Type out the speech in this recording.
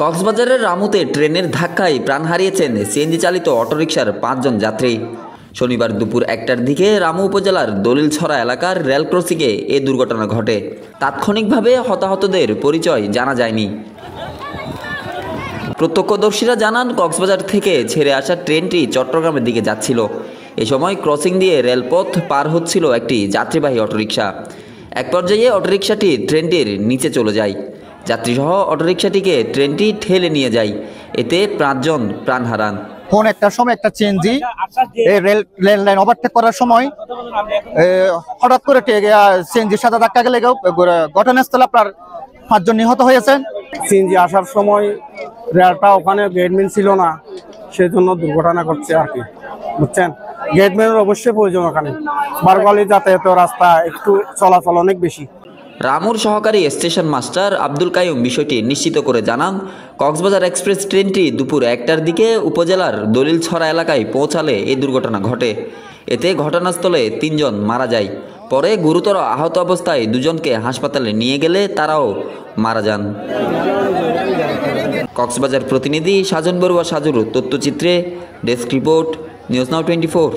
কক্সবাজারের রামুতে ট্রেনের ধাক্কায় প্রাণ হারিয়েছেন সিএনজি চালিত অটোরিকশার 5 জন যাত্রী। শনিবার দুপুর 1টার দিকে রামু উপজেলার দলিলছড়া এলাকার রেল ক্রসিংয়ে এ দুর্ঘটনা ঘটে। তাৎক্ষণিকভাবে হতাহতদের পরিচয় জানা যায়নি। প্রত্যক্ষদর্শীরা জানান, কক্সবাজার থেকে ছেড়ে আসা ট্রেনটি চট্টগ্রামের দিকে যাচ্ছিল। এ সময় ক্রসিং দিয়ে রেলপথ পার হচ্ছিল একটি যাত্রীবাহী অটোরিকশা। এক পর্যায়ে অটোরিকশাটি ট্রেনটির নিচে চলে যায়। যাত্রীসহ অটোরিকশাটিকে ট্রেনটি ঠেলে নিয়ে যায়। এতে 5 জন প্রাণ হারান। ফোন একটার সময় একটা সিএনজি রেল লাইন ওভারটেক করার সময় হঠাৎ করে সিএনজির সাথে ধাক্কা গেলে ঘটনাস্থলে আপনার 5 জন নিহত হয়েছেন। সিএনজি আসার সময় রেলটা ওখানে গেটম্যান ছিল না, সেজন্য দুর্ঘটনা ঘটছে আর কি, বুঝছেন। গেটম্যানের অবশ্যই প্রয়োজন ওখানে, বারবালি যাতায়াতের রাস্তা একটু চলাচল অনেক বেশি। রামুর সহকারী স্টেশন মাস্টার আব্দুল কাইয়ুম বিষয়টি নিশ্চিত করে জানান, কক্সবাজার এক্সপ্রেস ট্রেনটি দুপুর 1টার দিকে উপজেলার দলিলছড়া এলাকায় পৌঁছালে এই দুর্ঘটনা ঘটে। এতে ঘটনাস্থলে 3 জন মারা যায়। পরে গুরুতর আহত অবস্থায় 2 জনকে হাসপাতালে নিয়ে গেলে তারাও মারা যান। কক্সবাজার প্রতিনিধি সাজন বড়ুয়া সাজুর তথ্যচিত্রে, ডেস্ক রিপোর্ট, নিউজ নাও 24।